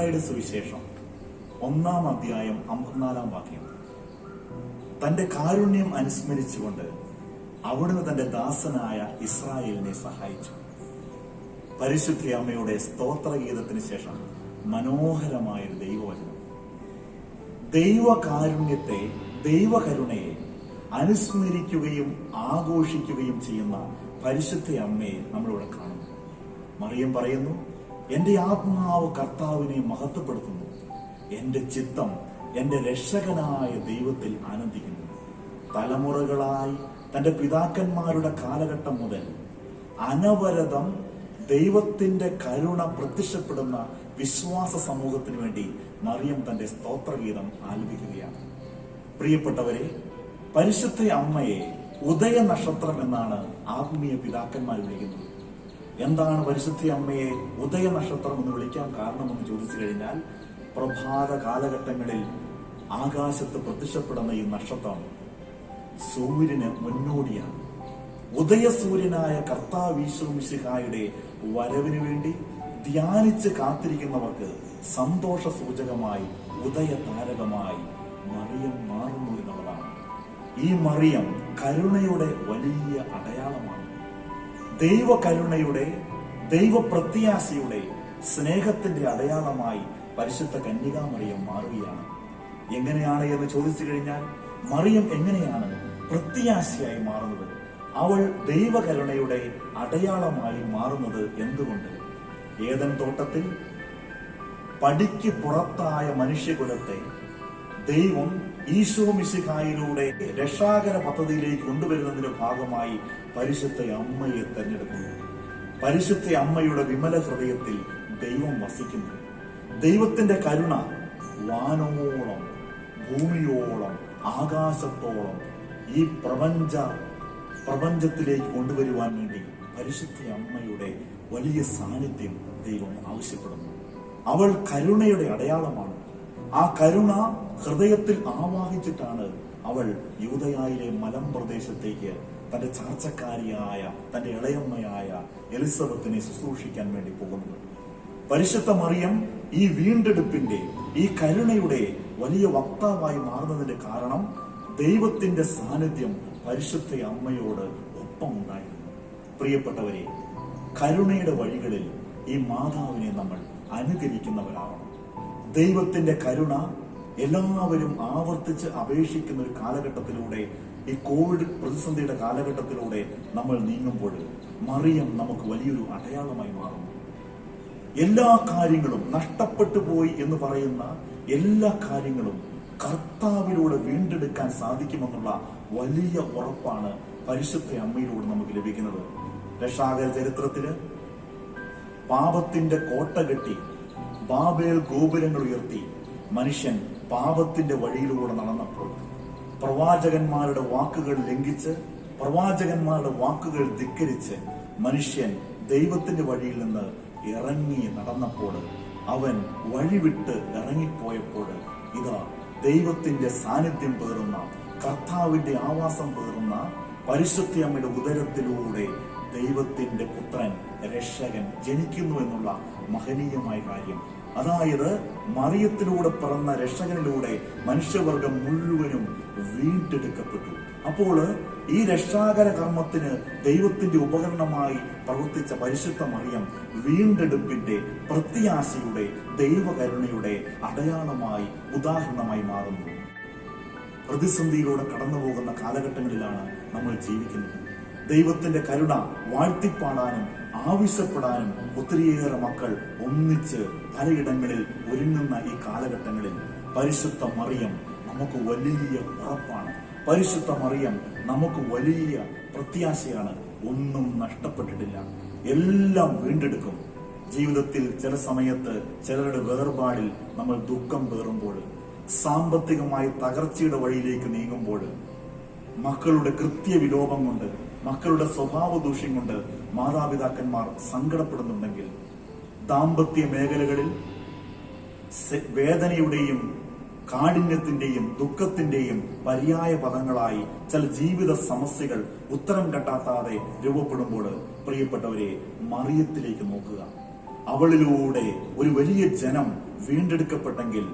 ലൂക്കായുടെ സുവിശേഷം 1-ാം അധ്യായം 54-ാം വാക്യം. തന്റെ കാരുണ്യം അനുസ്മരിച്ചുകൊണ്ട് അവിടുന്ന് തന്റെ ദാസനായ ഇസ്രായേലിനെ സഹായിച്ചു. പരിശുദ്ധ അമ്മയുടെ സ്തോത്രഗീതത്തിന് ശേഷം മനോഹരമായൊരു ദൈവവചനം. ദൈവകാരുണ്യത്തെ, ദൈവകരുണയെ അനുസ്മരിക്കുകയും ആഘോഷിക്കുകയും ചെയ്യുന്ന പരിശുദ്ധ അമ്മയെ നമ്മളിവിടെ കാണുന്നു. മറിയം പറയുന്നു, എന്റെ ആത്മാവ് കർത്താവിനെ മഹത്വപ്പെടുത്തുന്നു, എന്റെ ചിത്തം എന്റെ രക്ഷകനായ ദൈവത്തിൽ ആനന്ദിക്കുന്നു. തലമുറകളായി തന്റെ പിതാക്കന്മാരുടെ കാലഘട്ടം മുതൽ അനവരതം ദൈവത്തിന്റെ കരുണ പ്രത്യക്ഷപ്പെടുന്ന വിശ്വാസ സമൂഹത്തിന് വേണ്ടി മറിയം തന്റെ സ്തോത്രഗീതം ആലപിക്കുകയാണ്. പ്രിയപ്പെട്ടവരെ, പരിശുദ്ധ അമ്മയെ ഉദയ നക്ഷത്രം എന്നാണ് ആത്മീയ പിതാക്കന്മാർ വിളിക്കുന്നത്. എന്താണ് പരിശുദ്ധ അമ്മയെ ഉദയ നക്ഷത്രം എന്ന് വിളിക്കാൻ കാരണമെന്ന് ചോദിച്ചു കഴിഞ്ഞാൽ, പ്രഭാത കാലഘട്ടങ്ങളിൽ ആകാശത്ത് പ്രത്യക്ഷപ്പെടുന്ന ഈ നക്ഷത്രം സൂര്യന് മുന്നോടിയാണ്. ഉദയസൂര്യനായ കർത്താവ് ഈശോ മിശിഹായുടെ വരവിന് വേണ്ടി ധ്യാനിച്ച് കാത്തിരിക്കുന്നവർക്ക് സന്തോഷ സൂചകമായി, ഉദയ താരകമായി മറിയം മാറുന്നു എന്നുള്ളതാണ്. ഈ മറിയം കരുണയുടെ വലിയ അടയാളമാണ്. ദൈവകരുണയുടെ, ദൈവപ്രത്യാശയുടെ, സ്നേഹത്തിന്റെ അടയാളമായി പരിശുദ്ധ കന്യകാമറിയം മാറുകയാണ്. എങ്ങനെയാണ് എന്ന് ചോദിച്ചു കഴിഞ്ഞാൽ, മറിയം എങ്ങനെയാണ് പ്രത്യാശയായി മാറുന്നത്? അവൾ ദൈവകരുണയുടെ അടയാളമായി മാറുന്നത് എന്തുകൊണ്ട്? ഏദൻ തോട്ടത്തിൽ പടിക്ക് പുറത്തായ മനുഷ്യകുലത്തെ ദൈവം ഈശോ മിശിഹായിലൂടെ രക്ഷാകര പദ്ധതിയിലേക്ക് കൊണ്ടുവരുന്നതിന്റെ ഭാഗമായി പരിശുദ്ധ അമ്മയെ തെരഞ്ഞെടുക്കുന്നു. പരിശുദ്ധ അമ്മയുടെ വിമല ഹൃദയത്തിൽ ദൈവം വസിക്കുന്നു. ദൈവത്തിന്റെ കരുണ വാനോളം, ഭൂമിയോളം, ആകാശത്തോളം ഈ പ്രപഞ്ചത്തിലേക്ക് കൊണ്ടുവരുവാൻ വേണ്ടി പരിശുദ്ധ അമ്മയുടെ വലിയ സാന്നിധ്യം ദൈവം ആവശ്യപ്പെടുന്നു. അവൾ കരുണയുടെ അടയാളമാണ്. ആ കരുണ ഹൃദയത്തിൽ ആവാഹിച്ചിട്ടാണ് അവൾ യൂദയായിലെ മലമ്പ്രദേശത്തേക്ക് തന്റെ ചാർച്ചക്കാരിയായ, തന്റെ ഇളയമ്മയായ എലിസബത്തിനെ ശുശ്രൂഷിക്കാൻ വേണ്ടി പോകുന്നത്. പരിശുദ്ധ മറിയം ഈ വീണ്ടെടുപ്പിന്റെ, ഈ കരുണയുടെ വലിയ വക്താവായി മാറുന്നതിന്റെ കാരണം ദൈവത്തിന്റെ സാന്നിധ്യം പരിശുദ്ധ അമ്മയോട് ഒപ്പം ഉണ്ടായിരുന്നു. പ്രിയപ്പെട്ടവരെ, കരുണയുടെ വഴികളിൽ ഈ മാതാവിനെ നമ്മൾ അനുകരിക്കുന്നവരാവണം. ദൈവത്തിന്റെ കരുണ എല്ലാവരും ആവർത്തിച്ച് അപേക്ഷിക്കുന്ന ഒരു കാലഘട്ടത്തിലൂടെ, ഈ കോവിഡ് പ്രതിസന്ധിയുടെ കാലഘട്ടത്തിലൂടെ നമ്മൾ നീങ്ങുമ്പോൾ മറിയം നമുക്ക് വലിയൊരു അടയാളമായി മാറുന്നു. എല്ലാ കാര്യങ്ങളും നഷ്ടപ്പെട്ടു പോയി എന്ന് പറയുന്ന എല്ലാ കാര്യങ്ങളും കർത്താവിലൂടെ വീണ്ടെടുക്കാൻ സാധിക്കുമെന്നുള്ള വലിയ ഉറപ്പാണ് പരിശുദ്ധ അമ്മയിലൂടെ നമുക്ക് ലഭിക്കുന്നത്. രക്ഷാകര ചരിത്രത്തില് പാപത്തിന്റെ കോട്ട കെട്ടി ബാബേൽ ഗോപുരങ്ങൾ ഉയർത്തി മനുഷ്യൻ പാപത്തിന്റെ വഴിയിലൂടെ നടന്നപ്പോൾ, പ്രവാചകന്മാരുടെ വാക്കുകൾ ലംഘിച്ച്, പ്രവാചകന്മാരുടെ വാക്കുകൾ ധിക്കരിച്ച് മനുഷ്യൻ ദൈവത്തിന്റെ വഴിയിൽ നിന്ന് ഇറങ്ങി നടന്നപ്പോൾ, അവൻ വഴിവിട്ട് ഇറങ്ങിപ്പോയപ്പോൾ, ഇതാ ദൈവത്തിന്റെ സാന്നിധ്യം പേറുന്ന, കർത്താവിന്റെ ആവാസം പേറുന്ന പരിശുദ്ധ അമ്മയുടെ ഉദരത്തിലൂടെ ദൈവത്തിന്റെ പുത്രൻ, രക്ഷകൻ ജനിക്കുന്നു എന്നുള്ള മഹനീയമായ കാര്യം. അതായത് മറിയത്തിലൂടെ പിറന്ന രക്ഷകനിലൂടെ മനുഷ്യവർഗം മുഴുവനും വീണ്ടെടുക്കപ്പെട്ടു. അപ്പോൾ ഈ രക്ഷാകര കർമ്മത്തിന് ദൈവത്തിന്റെ ഉപകരണമായി പ്രവർത്തിച്ച പരിശുദ്ധ മറിയം വീണ്ടെടുപ്പിന്റെ, പ്രത്യാശയുടെ, ദൈവകരുണയുടെ അടയാളമായി, ഉദാഹരണമായി മാറുന്നു. പ്രതിസന്ധിയിലൂടെ കടന്നുപോകുന്ന കാലഘട്ടങ്ങളിലാണ് നമ്മൾ ജീവിക്കുന്നത്. ദൈവത്തിന്റെ കരുണ വാഴ്ത്തിപ്പാടാനും ആവശ്യപ്പെടാനും ഒത്തിരിയേറെ മക്കൾ ഒന്നിച്ച് പലയിടങ്ങളിൽ ഒരുങ്ങുന്ന ഈ കാലഘട്ടങ്ങളിൽ പരിശുദ്ധ മറിയം നമുക്ക് വലിയ ഉറപ്പാണ്. പരിശുദ്ധ മറിയം നമുക്ക് വലിയ പ്രത്യാശയാണ്. ഒന്നും നഷ്ടപ്പെട്ടിട്ടില്ല, എല്ലാം വീണ്ടെടുക്കും. ജീവിതത്തിൽ ചില സമയത്ത് ചിലരുടെ വേർപാടിൽ നമ്മൾ ദുഃഖം പേറുമ്പോൾ, സാമ്പത്തികമായി തകർച്ചയുടെ വഴിയിലേക്ക് നീങ്ങുമ്പോൾ, മക്കളുടെ കൃത്യവിലോപം കൊണ്ട്, മക്കളുടെ സ്വഭാവ ദൂഷ്യം കൊണ്ട് മാതാപിതാക്കന്മാർ സങ്കടപ്പെടുന്നുണ്ടെങ്കിൽ, ദാമ്പത്യ മേഖലകളിൽ വേദനയുടെയും കാഠിന്യത്തിന്റെയും ദുഃഖത്തിന്റെയും പര്യായ പദങ്ങളായി ചില ജീവിത സമസ്യകൾ ഉത്തരം കണ്ടെത്താതെ രൂപപ്പെടുമ്പോൾ, പ്രിയപ്പെട്ടവരെ, മറിയത്തിലേക്ക് നോക്കുക. അവളിലൂടെ ഒരു വലിയ ജനം വീണ്ടെടുക്കപ്പെട്ടെങ്കിൽ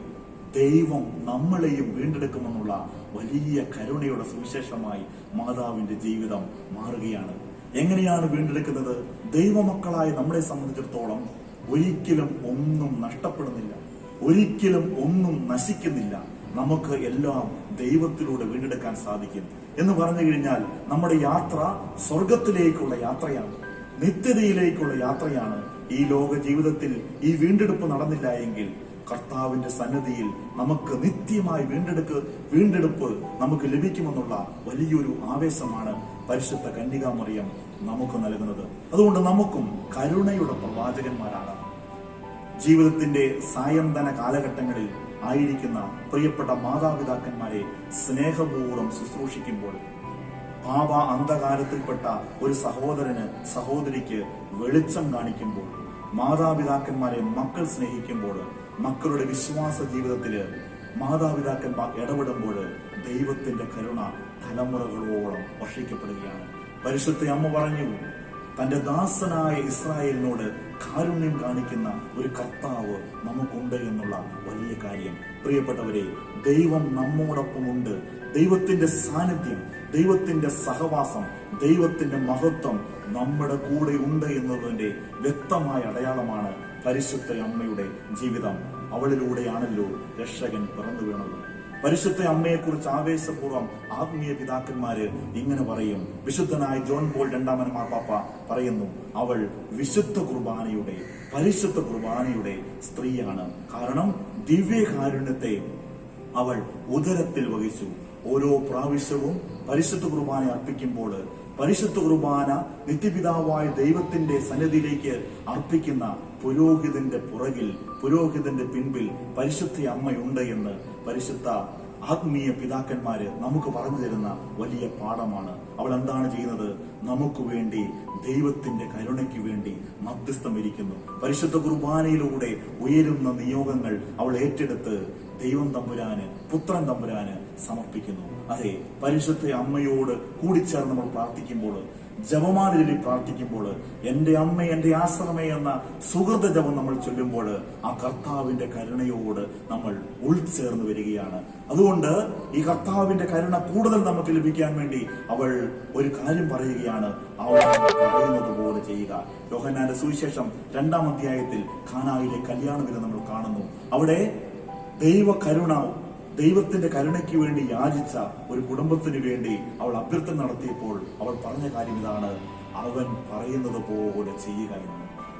ദൈവം നമ്മളെയും വീണ്ടെടുക്കുമെന്നുള്ള വലിയ കരുണയുടെ സുവിശേഷമായി മാതാവിന്റെ ജീവിതം മാറുകയാണ്. എങ്ങനെയാണ് വീണ്ടെടുക്കുന്നത്? ദൈവമക്കളായി നമ്മളെ സംബന്ധിച്ചിടത്തോളം ഒരിക്കലും ഒന്നും നഷ്ടപ്പെടുന്നില്ല, ഒരിക്കലും ഒന്നും നശിക്കുന്നില്ല. നമുക്ക് എല്ലാം ദൈവത്തിലൂടെ വീണ്ടെടുക്കാൻ സാധിക്കും എന്ന് പറഞ്ഞു കഴിഞ്ഞാൽ നമ്മുടെ യാത്ര സ്വർഗത്തിലേക്കുള്ള യാത്രയാണ്, നിത്യതയിലേക്കുള്ള യാത്രയാണ്. ഈ ലോക ജീവിതത്തിൽ ഈ വീണ്ടെടുപ്പ് നടന്നില്ല എങ്കിൽ കർത്താവിന്റെ സന്നിധിയിൽ നമുക്ക് നിത്യമായി വീണ്ടെടുപ്പ് നമുക്ക് ലഭിക്കുമെന്നുള്ള വലിയൊരു ആവേശമാണ് പരിശുദ്ധ കന്യകാമറിയം നമുക്ക് നൽകുന്നത്. അതുകൊണ്ട് നമുക്കും കരുണയുടെ പ്രവാചകന്മാരാണ്. ജീവിതത്തിന്റെ സായന്തന കാലഘട്ടങ്ങളിൽ ആയിരിക്കുന്ന പ്രിയപ്പെട്ട മാതാപിതാക്കന്മാരെ സ്നേഹപൂർവ്വം ശുശ്രൂഷിക്കുമ്പോൾ, പാപ അന്ധകാരത്തിൽപ്പെട്ട ഒരു സഹോദരന് സഹോദരിക്ക് വെളിച്ചം കാണിക്കുമ്പോൾ, മാതാപിതാക്കന്മാരെ മക്കൾ സ്നേഹിക്കുമ്പോൾ, മക്കളുടെ വിശ്വാസ ജീവിതത്തില് മാതാപിതാക്കന്മാർ ഇടപെടുമ്പോൾ ദൈവത്തിന്റെ കരുണ തലമുറകളോളം വർഷിക്കപ്പെടുകയാണ്. പരിശുദ്ധ അമ്മ പറഞ്ഞു, തന്റെ ദാസനായ ഇസ്രായേലിനോട് കാരുണ്യം കാണിക്കുന്ന ഒരു കർത്താവ് നമുക്കുണ്ട് എന്നുള്ള വലിയ കാര്യം. പ്രിയപ്പെട്ടവരെ, ദൈവം നമ്മോടൊപ്പമുണ്ട്. ദൈവത്തിന്റെ സാന്നിധ്യം, ദൈവത്തിന്റെ സഹവാസം, ദൈവത്തിന്റെ മഹത്വം നമ്മുടെ കൂടെ ഉണ്ട് എന്നതിന്റെ വ്യക്തമായ അടയാളമാണ് പരിശുദ്ധ അമ്മയുടെ ജീവിതം. അവളിലൂടെയാണല്ലോ രക്ഷകൻ പിറന്നു വീണത്. പരിശുദ്ധ അമ്മയെക്കുറിച്ച് ആവേശപൂർവ്വം ആത്മീയ പിതാക്കന്മാര് ഇങ്ങനെ പറയും. വിശുദ്ധനായ ജോൺ പോൾ രണ്ടാമൻ മാർപ്പാപ്പ പറയുന്നു, അവൾ വിശുദ്ധ കുർബാനയുടെ, പരിശുദ്ധ കുർബാനയുടെ സ്ത്രീയാണ്. കാരണം ദിവ്യകാരുണ്യത്തെ അവൾ ഉദരത്തിൽ വഹിച്ചു. ഓരോ പ്രാവശ്യവും പരിശുദ്ധ കുർബാന അർപ്പിക്കുമ്പോൾ, പരിശുദ്ധ കുർബാന നിത്യപിതാവായ ദൈവത്തിന്റെ സന്നിധിയിലേക്ക് അർപ്പിക്കുന്ന പുരോഹിതന്റെ പുറകിൽ, പുരോഹിതന്റെ പിൻപിൽ പരിശുദ്ധ അമ്മയുണ്ട് എന്ന് പരിശുദ്ധ ആത്മീയ പിതാക്കന്മാര് നമുക്ക് പറഞ്ഞു തരുന്ന വലിയ പാഠമാണ്. അവൾ എന്താണ് ചെയ്യുന്നത്? നമുക്ക് വേണ്ടി, ദൈവത്തിന്റെ കരുണയ്ക്ക് വേണ്ടി മധ്യസ്ഥം ഇരിക്കുന്നു. പരിശുദ്ധ കുർബാനയിലൂടെ ഉയരുന്ന നിയോഗങ്ങൾ അവൾ ഏറ്റെടുത്ത് ദൈവം തമ്പുരാന്, പുത്രൻ തമ്പുരാന് സമർപ്പിക്കുന്നു. അതെ, പരിശുദ്ധ അമ്മയോട് കൂടിച്ചേർന്ന് നമ്മൾ പ്രാർത്ഥിക്കുമ്പോൾ, ജപമാല ചൊല്ലി പ്രാർത്ഥിക്കുമ്പോൾ, എന്റെ അമ്മ എന്റെ ആശ്രമേ എന്ന സുഹൃത ജപം നമ്മൾ ചൊല്ലുമ്പോൾ ആ കർത്താവിന്റെ കരുണയോട് നമ്മൾ ഉൾച്ചേർന്ന് വരികയാണ്. അതുകൊണ്ട് ഈ കർത്താവിന്റെ കരുണ കൂടുതൽ നമുക്ക് ലഭിക്കാൻ വേണ്ടി അവൾ ഒരു കാര്യം പറയുകയാണ്, അവൾ പറയുന്നത് പോലെ ചെയ്യുക. യോഹന്നാന്റെ സുവിശേഷം 2-ാം അധ്യായത്തിൽ കാനായിലെ കല്യാണ വിരുന്ന് നമ്മൾ കാണുന്നു. അവിടെ ദൈവത്തിന്റെ കരുണയ്ക്ക് വേണ്ടി യാചിച്ച ഒരു കുടുംബത്തിന് വേണ്ടി അവൾ അഭ്യർത്ഥന നടത്തിയപ്പോൾ അവൾ പറഞ്ഞ കാര്യം ഇതാണ്, അവൻ പറയുന്നത് പോലെ ചെയ്യുക എന്ന്.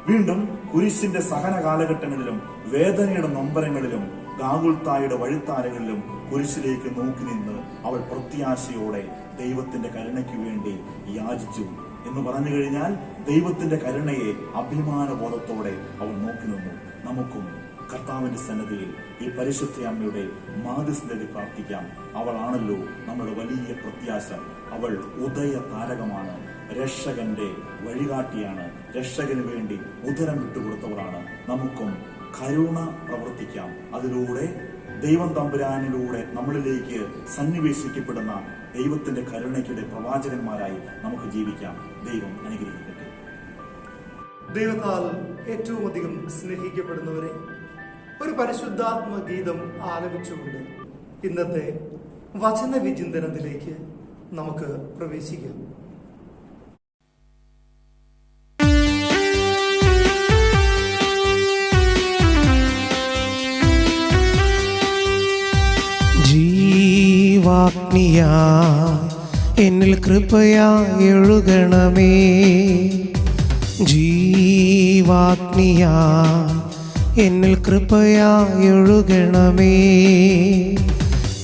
വീണ്ടും കുരിശിന്റെ സഹന കാലഘട്ടങ്ങളിലും വേദനയുടെ നൊമ്പരങ്ങളിലും ഗാഗുൽത്തായുടെ വഴിത്താരകളിലും കുരിശിലേക്ക് നോക്കി നിന്ന് അവൾ പ്രത്യാശയോടെ ദൈവത്തിന്റെ കരുണയ്ക്ക് വേണ്ടി യാചിച്ചു എന്ന് പറഞ്ഞു കഴിഞ്ഞാൽ ദൈവത്തിന്റെ കരുണയെ അഭിമാനബോധത്തോടെ അവൾ നോക്കി നിന്നു. നമുക്കും കർത്താവിന്റെ സന്നിധിയിൽ ഈ പരിശുദ്ധ അമ്മയുടെ മാധ്യസ്ഥതയിൽ പ്രാർത്ഥിക്കാം. അവളാണല്ലോ നമ്മുടെ വലിയ പ്രത്യാശ. അവൾ ഉദയ താരകമാണ്, രക്ഷകന്റെ വഴികാട്ടിയാണ്, രക്ഷകന് വേണ്ടി ഉദരം വിട്ടുകൊടുത്തവരാണ്. നമുക്കും കരുണ പ്രവർത്തിക്കാം. അതിലൂടെ ദൈവം തമ്പുരാനിലൂടെ നമ്മളിലേക്ക് സന്നിവേശിക്കപ്പെടുന്ന ദൈവത്തിന്റെ കരുണയ്ക്കുടെ പ്രവാചകന്മാരായി നമുക്ക് ജീവിക്കാം. ദൈവം അനുഗ്രഹിക്കട്ടെ. ദൈവത്താൽ ഏറ്റവും അധികം സ്നേഹിക്കപ്പെടുന്നവരെ, ഒരു പരിശുദ്ധാത്മ ഗീതം ആലപിച്ചുകൊണ്ട് ഇന്നത്തെ വചന വിചിന്തനത്തിലേക്ക് നമുക്ക് പ്രവേശിക്കാം. ജീവാഗ്നിയാ എന്നിൽ കൃപയായി എഴുകണമേ, ജീവാഗ്നിയാ എന്നിൽ കൃപയായി ഒഴുകണമേ,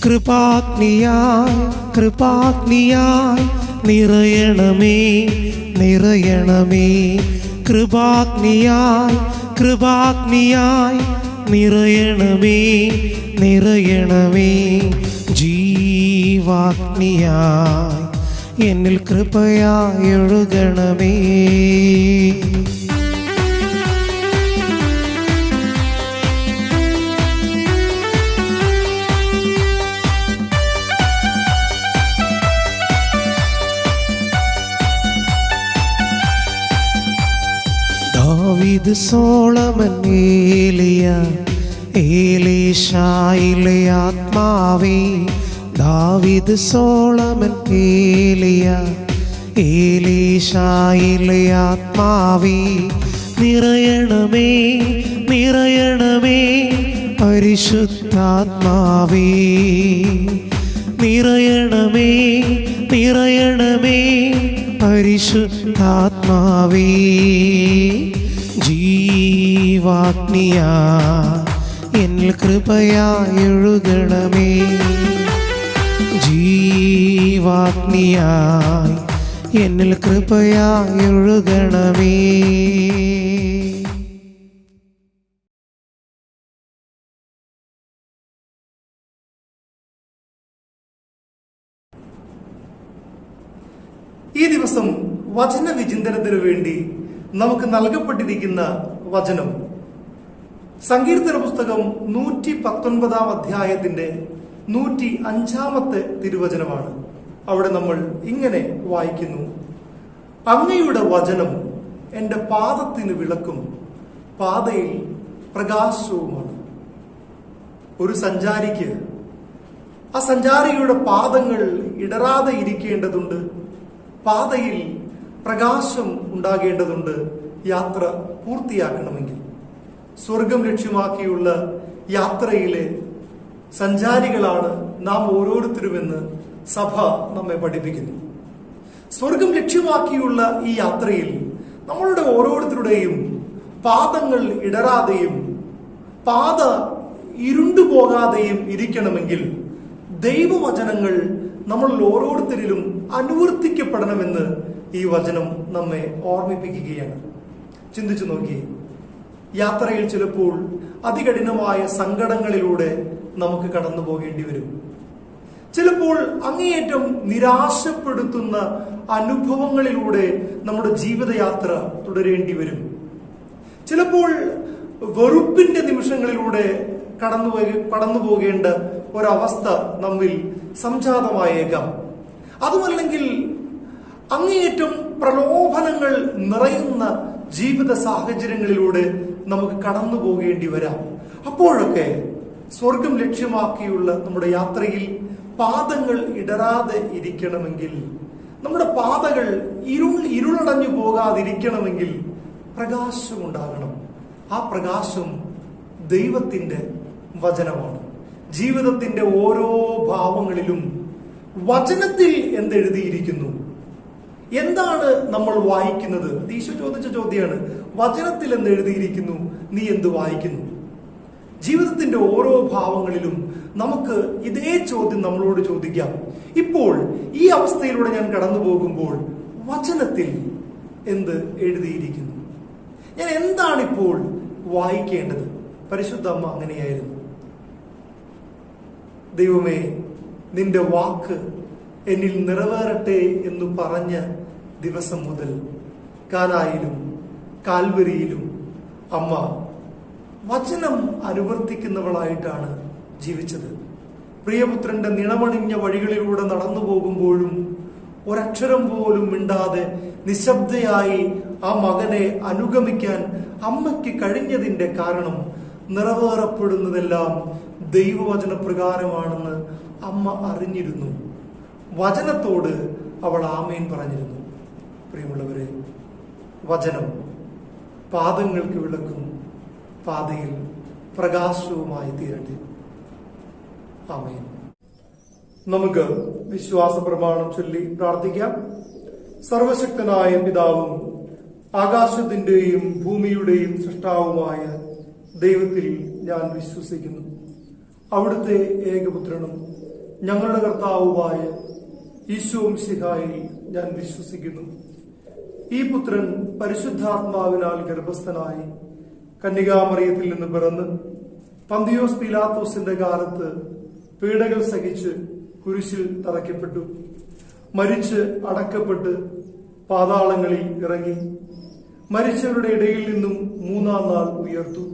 കൃപാഗ്നിയായി കൃപാഗ്നിയായി നിറയണമേ നിറയണമേ, കൃപാഗ്നിയായി കൃപാഗ്നിയായി നിറയണമേ നിറയണമേ, ജീവാഗ്നിയായി എന്നിൽ കൃപയായി ഒഴുകണമേ. ദാവീദ്, സോളമൻ, ഏലിയ ഏലീശായിലെ ആത്മാവേ, ദാവീദ് സോളമൻ ഏലിയ. ഏലീശായിലെ ആത്മാവേ, നിറയണമേ നിറയണമേ പരിശുദ്ധാത്മാവേ. നിറയണമേ നിറയണമേ പരിശുദ്ധാത്മാവേ. ജീവാഗ്നിയാ എന്നിൽ കൃപയായി ഒഴുകണമേ. ജീവാഗ്നിയായി എന്നിൽ കൃപയായി ഒഴുകണമേ. ഈ ദിവസം വചന വിചിന്തനത്തിനു വേണ്ടി നമുക്ക് നൽകപ്പെട്ടിരിക്കുന്ന വചനം സങ്കീർത്തന പുസ്തകം 119 അധ്യായത്തിന്റെ 105 തിരുവചനമാണ്. അവിടെ നമ്മൾ ഇങ്ങനെ വായിക്കുന്നു: അങ്ങയുടെ വചനം എൻ്റെ പാദത്തിന് വിളക്കും പാതയിൽ പ്രകാശവുമാണ്. ഒരു സഞ്ചാരിക്ക് ആ സഞ്ചാരിയുടെ പാദങ്ങൾ ഇടറാതെ ഇരിക്കേണ്ടതുണ്ട്. പാതയിൽ പ്രകാശം ഉണ്ടാകേണ്ടതുണ്ട്. യാത്ര പൂർത്തിയാക്കണമെങ്കിൽ സ്വർഗം ലക്ഷ്യമാക്കിയുള്ള യാത്രയിലെ സഞ്ചാരികളാണ് നാം ഓരോരുത്തരുമെന്ന് സഭ നമ്മെ പഠിപ്പിക്കുന്നു. സ്വർഗം ലക്ഷ്യമാക്കിയുള്ള ഈ യാത്രയിൽ നമ്മളുടെ ഓരോരുത്തരുടെയും പാദങ്ങൾ ഇടറാതെയും പാത ഇരുണ്ടുപോകാതെയും ഇരിക്കണമെങ്കിൽ ദൈവവചനങ്ങൾ നമ്മളിൽ ഓരോരുത്തരിലും അനുവർത്തിക്കപ്പെടണമെന്ന് ഈ വചനം നമ്മെ ഓർമ്മിപ്പിക്കുകയാണ്. ചിന്തിച്ചു നോക്കി, യാത്രയിൽ ചിലപ്പോൾ അതികഠിനമായ സങ്കടങ്ങളിലൂടെ നമുക്ക് കടന്നു പോകേണ്ടി വരും. ചിലപ്പോൾ അങ്ങേയറ്റം നിരാശപ്പെടുത്തുന്ന അനുഭവങ്ങളിലൂടെ നമ്മുടെ ജീവിതയാത്ര തുടരേണ്ടി വരും. ചിലപ്പോൾ വെറുപ്പിന്റെ നിമിഷങ്ങളിലൂടെ കടന്നു പോകേണ്ട ഒരവസ്ഥ നമ്മിൽ സംജാതമായേക്കാം. അതുമല്ലെങ്കിൽ അങ്ങേയറ്റം പ്രലോഭനങ്ങൾ നിറയുന്ന ജീവിത സാഹചര്യങ്ങളിലൂടെ നമുക്ക് കടന്നു പോകേണ്ടി വരാം. അപ്പോഴൊക്കെ സ്വർഗം ലക്ഷ്യമാക്കിയുള്ള നമ്മുടെ യാത്രയിൽ പാദങ്ങൾ ഇടറാതെ ഇരിക്കണമെങ്കിൽ, നമ്മുടെ പാതകൾ ഇരുളടഞ്ഞു പോകാതിരിക്കണമെങ്കിൽ പ്രകാശമുണ്ടാകണം. ആ പ്രകാശം ദൈവത്തിന്റെ വചനമാണ്. ജീവിതത്തിന്റെ ഓരോ ഭാവങ്ങളിലും വചനത്തിൽ എന്തെഴുതിയിരിക്കുന്നു? എന്താണ് നമ്മൾ വായിക്കുന്നത്? ഈശോ ചോദിച്ച ചോദ്യമാണ്, വചനത്തിൽ എന്തെഴുതിയിരിക്കുന്നു, നീ എന്ത് വായിക്കുന്നു? ജീവിതത്തിന്റെ ഓരോ ഭാവങ്ങളിലും നമുക്ക് ഇതേ ചോദ്യം നമ്മളോട് ചോദിക്കാം. ഇപ്പോൾ ഈ അവസ്ഥയിലൂടെ ഞാൻ കടന്നു പോകുമ്പോൾ വചനത്തിൽ എന്ത് എഴുതിയിരിക്കുന്നു? ഞാൻ എന്താണിപ്പോൾ വായിക്കേണ്ടത്? പരിശുദ്ധ അമ്മ അങ്ങനെയായിരുന്നു. ദൈവമേ, നിന്റെ വാക്ക് എന്നിൽ നിറവേറട്ടെ എന്ന് പറഞ്ഞ ദിവസം മുതൽ കാനായിലും കാൽവരിയിലും അമ്മ വചനം അനുവർത്തിക്കുന്നവളായിട്ടാണ് ജീവിച്ചത്. പ്രിയപുത്രന്റെ നിണമണിഞ്ഞ വഴികളിലൂടെ നടന്നു പോകുമ്പോഴും ഒരക്ഷരം പോലും മിണ്ടാതെ നിശബ്ദയായി ആ മകനെ അനുഗമിക്കാൻ അമ്മയ്ക്ക് കഴിഞ്ഞതിന്റെ കാരണം നിറവേറപ്പെടുന്നതെല്ലാം ദൈവവചന പ്രകാരമാണെന്ന് അമ്മ അറിഞ്ഞിരുന്നു. വചനത്തോട് അവൾ ആമേൻ പറഞ്ഞിരുന്നു. പ്രിയമുള്ളവരെ, വചനം പാദങ്ങൾക്ക് വിളക്കും പാതയിൽ പ്രകാശവുമായി തീരട്ടെ. ആമേൻ. നമുക്ക് വിശ്വാസ പ്രമാണം ചൊല്ലി പ്രാർത്ഥിക്കാം. സർവശക്തനായ പിതാവും ആകാശത്തിന്റെയും ഭൂമിയുടെയും സൃഷ്ടാവുമായ ദൈവത്തിൽ ഞാൻ വിശ്വസിക്കുന്നു. അവിടുത്തെ ഏകപുത്രനും ഞങ്ങളുടെ കർത്താവുമായ ഈശോ മിശിഹായിൽ ഞാൻ വിശ്വസിക്കുന്നു. ഈ പുത്രൻ പരിശുദ്ധാത്മാവിനാൽ ഗർഭസ്ഥനായി കന്യകാമറിയത്തിൽ നിന്ന് പിറന്ന് പന്തിയോസ് പീലാത്തോസിന്റെ കാലത്ത് പീഡകൾ സഹിച്ച് കുരിശിൽ തറയ്ക്കപ്പെട്ടു, മരിച്ച് അടക്കപ്പെട്ട് പാതാളങ്ങളിൽ ഇറങ്ങി, മരിച്ചവരുടെ ഇടയിൽ നിന്നും 3-ാം നാൾ ഉയർത്തു,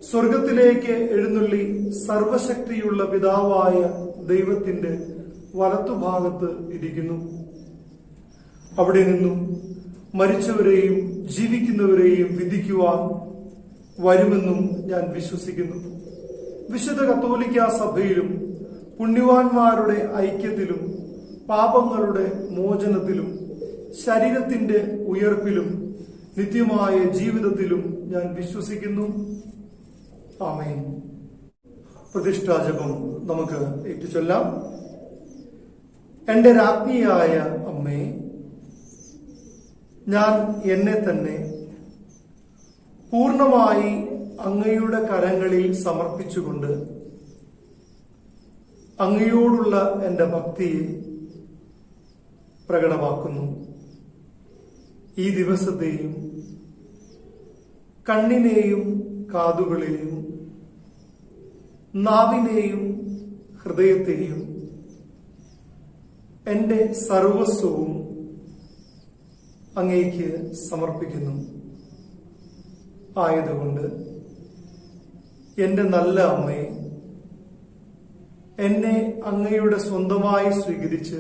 സ്വർഗത്തിലേക്ക് എഴുന്നള്ളി സർവശക്തിയുള്ള പിതാവായ ദൈവത്തിന്റെ വലത്തുഭാഗത്ത് ഇരിക്കുന്നു. അവിടെ നിന്നും മരിച്ചവരെയും ജീവിക്കുന്നവരെയും വിധിക്കുവാൻ വരുമെന്നും ഞാൻ വിശ്വസിക്കുന്നു. വിശുദ്ധ കത്തോലിക്ക സഭയിലും പുണ്യവാന്മാരുടെ ഐക്യത്തിലും പാപങ്ങളുടെ മോചനത്തിലും ശരീരത്തിന്റെ ഉയർപ്പിലും നിത്യമായ ജീവിതത്തിലും ഞാൻ വിശ്വസിക്കുന്നു. ആമേൻ. പ്രതിഷ്ഠാജപം നമുക്ക് ഏറ്റുചൊല്ലാം. എന്റെ രാജ്ഞിയായ അമ്മേ, ഞാൻ എന്നെ തന്നെ പൂർണ്ണമായി അങ്ങയുടെ കരങ്ങളിൽ സമർപ്പിച്ചുകൊണ്ട് അങ്ങയോടുള്ള എന്റെ ഭക്തിയെ പ്രകടമാക്കുന്നു. ഈ ദിവസത്തെയും കണ്ണിനെയും കാതുകളെയും നാവിനെയും ഹൃദയത്തെയും എന്റെ സർവസ്വവും അങ്ങേക്ക് സമർപ്പിക്കുന്നു. ആയതുകൊണ്ട് എന്റെ നല്ല അമ്മയെ, എന്നെ അങ്ങയുടെ സ്വന്തമായി സ്വീകരിച്ച്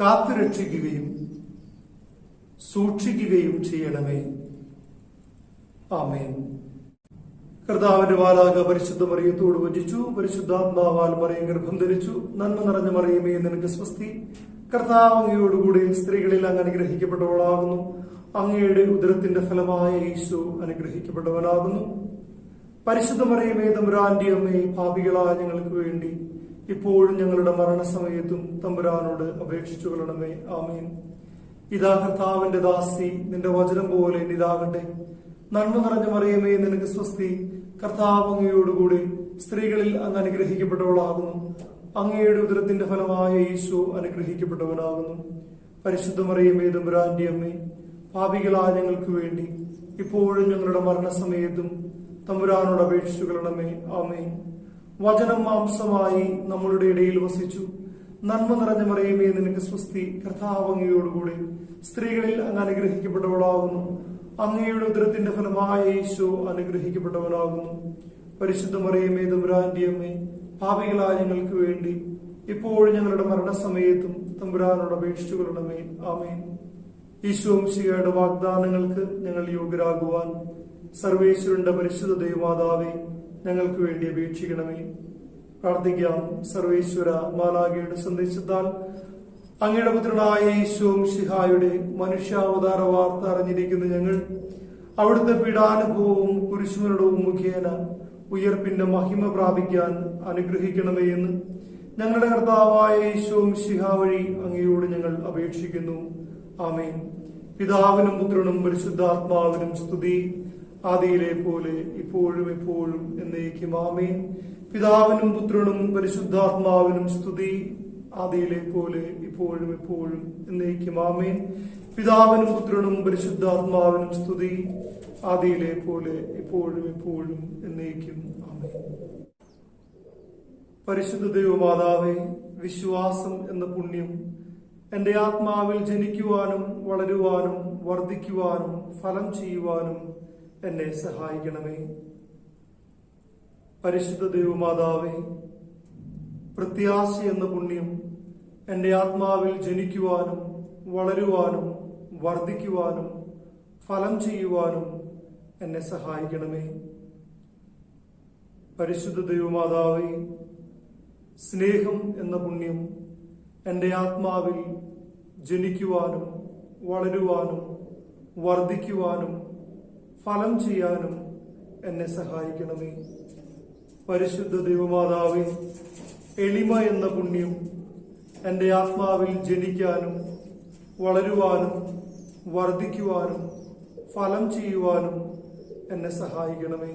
കാത്തുരക്ഷിക്കുകയും സൂക്ഷിക്കുകയും ചെയ്യണമേ. ആമേൻ. കർത്താവിന്റെ വാലാക പരിശുദ്ധ മറിയത്തോട് വചിച്ചു. പരിശുദ്ധാത്മാവാൽ മറിയം ഗർഭം ധരിച്ചു. നന്മ നിറഞ്ഞ മറിയമേ, നിനക്ക് സ്വസ്തി. കർത്താവ് അങ്ങയോടുകൂടി സ്ത്രീകളിൽ അങ്ങ് അനുഗ്രഹിക്കപ്പെട്ടവളാകുന്നു. അങ്ങയുടെ ഉദരത്തിന്റെ ഫലമായ ഈശോ അനുഗ്രഹിക്കപ്പെട്ടവനാകുന്നു. പരിശുദ്ധ മറിയമേ, തമ്പുരാന്റെ അമ്മേ, പാപികളായ ഞങ്ങൾക്ക് വേണ്ടി ഇപ്പോഴും ഞങ്ങളുടെ മരണസമയത്തും തമ്പുരാനോട് അപേക്ഷിച്ചു കൊള്ളണമേ. ആമേൻ. ഇതാ കർത്താവിന്റെ ദാസി, നിന്റെ വചനം പോലെ ഇതാകട്ടെ. നന്മ നിറഞ്ഞ മറിയമേ, നിനക്ക് സ്വസ്തി. കർത്താവ് അങ്ങയോടുകൂടി സ്ത്രീകളിൽ അങ്ങ് അനുഗ്രഹിക്കപ്പെട്ടവളാകുന്നു. അങ്ങയുടെ ഉദരത്തിന്റെ ഫലമായ ഈശോ അനുഗ്രഹിക്കപ്പെട്ടവനാകുന്നു. പരിശുദ്ധ മറിയമേ, തമ്പുരാന്റെ അമ്മേ, പാപികളായ ഞങ്ങൾക്ക് വേണ്ടി ഇപ്പോഴും ഞങ്ങളുടെ മരണസമയത്തും തമ്പുരാനോട് അപേക്ഷിച്ചു കൊള്ളണമേ. ആമേൻ. വചനം മാംസമായി നമ്മളുടെ ഇടയിൽ വസിച്ചു. നന്മ നിറഞ്ഞ മറിയമേ, നിനക്ക് സ്വസ്തി. കർത്താവ് അങ്ങയോടുകൂടി സ്ത്രീകളിൽ അങ്ങ് അനുഗ്രഹിക്കപ്പെട്ടവളാകുന്നു. അങ്ങയുടെ ഉദരത്തിന്റെ ഫലമായ ഈശോ അനുഗ്രഹിക്കപ്പെട്ടവനാകുന്നു. പരിശുദ്ധ മറിയമേ, തമ്പുരാന്റെ അമ്മേ, പാപികളായ ഞങ്ങൾക്ക് വേണ്ടി ഇപ്പോഴും ഞങ്ങളുടെ മരണസമയത്തും തമ്പുരാനോട് അപേക്ഷിച്ചു കൊള്ളണമേ. ആമേൻ. ഈശോ മിശിഹായുടെ വാഗ്ദാനങ്ങൾക്ക് ഞങ്ങൾ യോഗ്യരാകുവാൻ സർവേശ്വരന്റെ പരിശുദ്ധ ദൈവമാതാവേ, ഞങ്ങൾക്ക് വേണ്ടി അപേക്ഷിക്കണമേ. പ്രാർത്ഥിക്കാം. സർവേശ്വര മാലാഖയുടെ സന്ദേശത്താൽ അങ്ങയുടെ പുത്രനായ ഈശോ മിശിഹായുടെ മനുഷ്യാവതാര വാർത്ത അറിഞ്ഞിരിക്കുന്ന ഞങ്ങൾ അവിടുത്തെ പീഡാനുഭവവും കുരിശുമരണവും മുഖേന ഉയർപ്പിന്റെ മഹിമ പ്രാപിക്കാൻ അനുഗ്രഹിക്കണമേ എന്ന് ഞങ്ങളുടെ കർത്താവായ ഈശോ മിശിഹാ വഴി അങ്ങയോട് ഞങ്ങൾ അപേക്ഷിക്കുന്നു. ആമേൻ. പിതാവിനും പുത്രനും പരിശുദ്ധാത്മാവിനും സ്തുതി, ആദിയിലെ പോലെ ഇപ്പോഴും എപ്പോഴും എന്നേക്കും. ആമേൻ. പിതാവിനും പുത്രനും പരിശുദ്ധാത്മാവിനും സ്തുതി, ആദിയിലെ പോലെ ഇപ്പോഴും എപ്പോഴും എന്നേക്കും. ആമേൻ. പിതാവിനും പുത്രനും പരിശുദ്ധാത്മാവിനും സ്തുതി, ആദിയിലെ പോലെ ഇപ്പോഴും എപ്പോഴും എന്നേക്കും. ആമേൻ. പരിശുദ്ധ ദൈവമാതാവേ, വിശ്വാസം എന്ന പുണ്യം എന്റെ ആത്മാവിൽ ജനിക്കുവാനും വളരുവാനും വർദ്ധിക്കുവാനും ഫലം ചെയ്യുവാനും എന്നെ സഹായിക്കണമേ. പരിശുദ്ധ ദൈവമാതാവേ, പ്രത്യാശ എന്ന പുണ്യം എന്റെ ആത്മാവിൽ ജനിക്കുവാനും വളരുവാനും വർദ്ധിക്കുവാനും ഫലം ചെയ്യുവാനും എന്നെ സഹായിക്കണമേ. പരിശുദ്ധ ദൈവമാതാവേ, സ്നേഹം എന്ന പുണ്യം എന്റെ ആത്മാവിൽ ജനിക്കുവാനും വളരുവാനും വർദ്ധിക്കുവാനും ഫലം ചെയ്യാനും എന്നെ സഹായിക്കണമേ. പരിശുദ്ധ ദൈവമാതാവേ, എളിമ എന്ന പുണ്യം എന്റെ ആത്മാവിൽ ജനിക്കാനും വളരുവാനും വർദ്ധിക്കുവാനും ഫലം ചെയ്യുവാനും എന്നെ സഹായിക്കണമേ.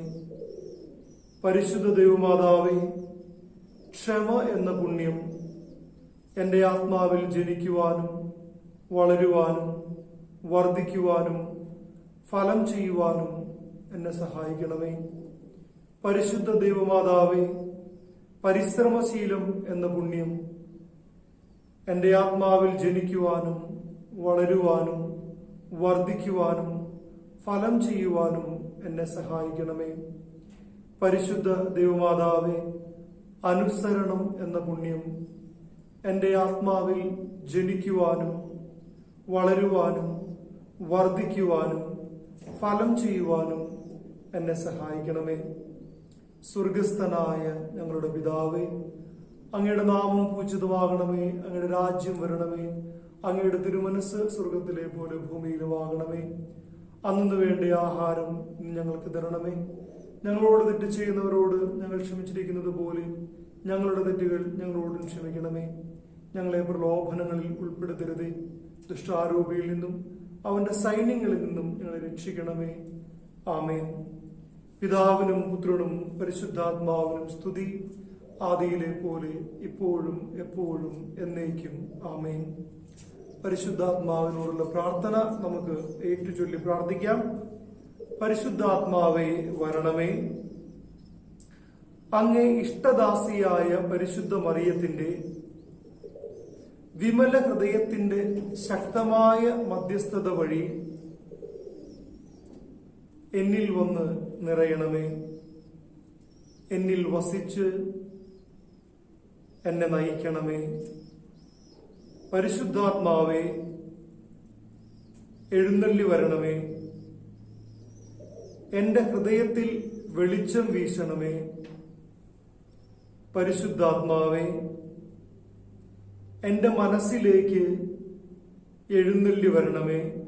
പരിശുദ്ധ ദൈവമാതാവേ, ക്ഷമ എന്ന പുണ്യം എന്റെ ആത്മാവിൽ ജനിക്കുവാനും വളരുവാനും വർദ്ധിക്കുവാനും ഫലം ചെയ്യുവാനും എന്നെ സഹായിക്കണമേ. പരിശുദ്ധ ദൈവമാതാവേ, പരിശ്രമശീലം എന്ന പുണ്യം എന്റെ ആത്മാവിൽ ജനിക്കുവാനും വളരുവാനും വർദ്ധിക്കുവാനും ഫലം ചെയ്യുവാനും എന്നെ സഹായിക്കണമേ. പരിശുദ്ധ ദൈവമാതാവേ, അനുസരണം എന്ന പുണ്യം എന്റെ ആത്മാവിൽ ജനിക്കുവാനും വളരുവാനും വർദ്ധിക്കുവാനും ഫലം ചെയ്യുവാനും എന്നെ സഹായിക്കണമേ. സ്വർഗസ്ഥനായ ഞങ്ങളുടെ പിതാവേ, അങ്ങയുടെ നാമം പൂജിതമാകണമേ, അങ്ങയുടെ രാജ്യം വരണമേ, അങ്ങയുടെ തിരുമനസ് സ്വർഗത്തിലെ പോലെ ഭൂമിയിലുമാകണമേ. അന്നു വേണ്ട ആഹാരം ഞങ്ങൾക്ക് തരണമേ. ഞങ്ങളോട് തെറ്റ് ചെയ്യുന്നവരോട് ഞങ്ങൾ ക്ഷമിച്ചിരിക്കുന്നത് പോലെ ഞങ്ങളുടെ തെറ്റുകൾ ഞങ്ങളോടും ക്ഷമിക്കണമേ. ഞങ്ങളെ പ്രലോഭനങ്ങളിൽ ഉൾപ്പെടുത്തരുതേ, ദുഷ്ടാരൂപിയിൽ നിന്നും അവന്റെ സൈന്യങ്ങളിൽ നിന്നും ഞങ്ങളെ രക്ഷിക്കണമേ. ആമേൻ. പിതാവിനും പുത്രനും പരിശുദ്ധാത്മാവിനും സ്തുതി, ആദിയിലെ പോലെ ഇപ്പോഴും എപ്പോഴും എന്നേക്കും. ആമേൻ. പരിശുദ്ധാത്മാവിനോടുള്ള പ്രാർത്ഥന നമുക്ക് ഏറ്റുചൊല്ലി പ്രാർത്ഥിക്കാം. പരിശുദ്ധാത്മാവേ വരണമേ. അങ്ങേ ഇഷ്ടദാസിയായ പരിശുദ്ധ മറിയത്തിന്റെ വിമല ഹൃദയത്തിന്റെ ശക്തമായ മധ്യസ്ഥത വഴി എന്നിൽ വന്ന് നിറയണമേ. എന്നിൽ വസിച്ച് എന്നെ നയിക്കണമേ. പരിശുദ്ധാത്മാവേ എഴുന്നള്ളി വരണമേ. എന്റെ ഹൃദയത്തിൽ വെളിച്ചം വീശണമേ. പരിശുദ്ധാത്മാവേ എന്റെ മനസ്സിലേക്ക് എഴുന്നള്ളി വരണമേ.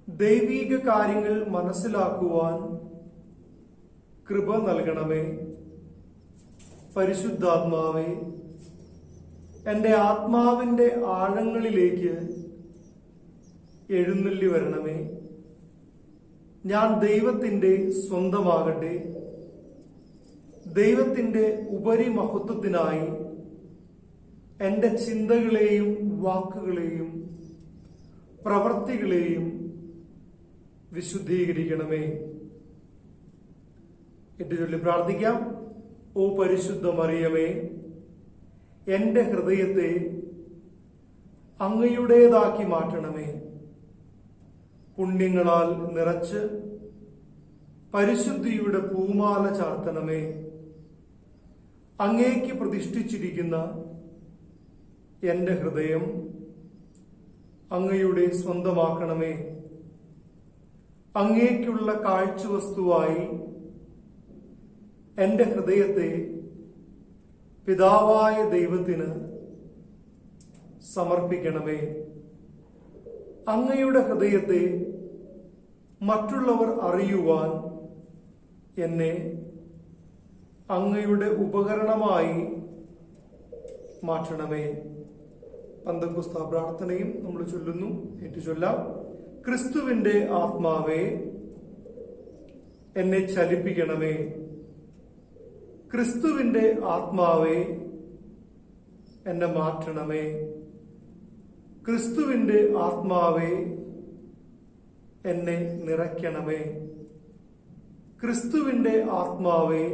ദൈവീക കാര്യങ്ങൾ മനസ്സിലാക്കുവാൻ കൃപ നൽകണമേ. പരിശുദ്ധാത്മാവേ എന്റെ ആത്മാവിന്റെ ആഴങ്ങളിലേക്ക് എഴുന്നള്ളി വരണമേ. ഞാൻ ദൈവത്തിന്റെ സ്വന്തമാകട്ടെ. ദൈവത്തിന്റെ ഉപരിമഹത്വത്തിനായി എന്റെ ചിന്തകളെയും വാക്കുകളെയും പ്രവൃത്തികളെയും വിശുദ്ധീകരിക്കണമേ. ഏറ്റുചൊല്ലി പ്രാർത്ഥിക്കാം. ഓ പരിശുദ്ധ മറിയമേ, എന്റെ ഹൃദയത്തെ അങ്ങയുടേതാക്കി മാറ്റണമേ. പുണ്യങ്ങളാൽ നിറച്ച് പരിശുദ്ധിയുടെ പൂമാല ചാർത്തണമേ. അങ്ങേക്ക് പ്രതിഷ്ഠിച്ചിരിക്കുന്ന എന്റെ ഹൃദയം അങ്ങയുടെ സ്വന്തമാക്കണമേ. അങ്ങേക്കുള്ള കാഴ്ചവസ്തുവായി എന്റെ ഹൃദയത്തെ പിതാവായ ദൈവത്തിന് സമർപ്പിക്കണമേ. അങ്ങയുടെ ഹൃദയത്തെ മറ്റുള്ളവർ അറിയുവാൻ എന്നെ അങ്ങയുടെ ഉപകരണമായി മാറ്റണമേ. പന്തക്കുസ്ത പ്രാർത്ഥനയും നമ്മൾ ചൊല്ലുന്നു. ഏറ്റുചൊല്ലാം. ക്രിസ്തുവിന്റെ ആത്മാവേ എന്നെ ചലിപ്പിക്കണമേ. ക്രിസ്തുവിന്റെ ആത്മാവേ എന്നെ മാറ്റണമേ. ക്രിസ്തുവിന്റെ ആത്മാവേ എന്നെ നിറയ്ക്കണമേ. ക്രിസ്തുവിന്റെ ആത്മാവേ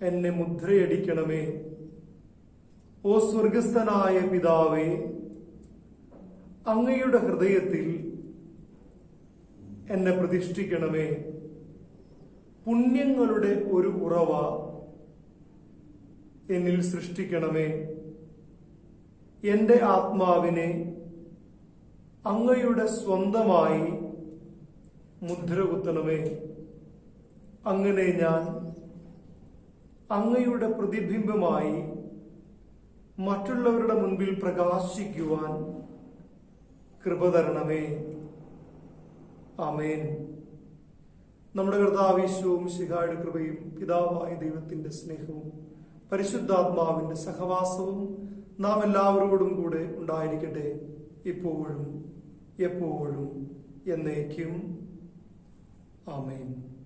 എന്നെ മുദ്രയടിക്കണമേ. ഓ സ്വർഗസ്ഥനായ പിതാവേ, അങ്ങയുടെ ഹൃദയത്തിൽ എന്നെ പ്രതിഷ്ഠിക്കണമേ. പുണ്യങ്ങളുടെ ഒരു ഉറവ എന്നിൽ സൃഷ്ടിക്കണമേ. എന്റെ ആത്മാവിനെ അങ്ങയുടെ സ്വന്തമായി മുദ്രകുത്തണമേ. അങ്ങനെ ഞാൻ അങ്ങയുടെ പ്രതിബിംബമായി മറ്റുള്ളവരുടെ മുൻപിൽ പ്രകാശിക്കുവാൻ കൃപ തരണമേ. ആമേൻ. നമ്മുടെ കർത്താവിശ്വവും ശിഹായുടെ കൃപയും പിതാവായ ദൈവത്തിന്റെ സ്നേഹവും പരിശുദ്ധാത്മാവിന്റെ സഹവാസവും നാം എല്ലാവരോടും കൂടെ ഉണ്ടായിരിക്കട്ടെ, ഇപ്പോഴും എപ്പോഴും എന്നേക്കും. ആമേൻ.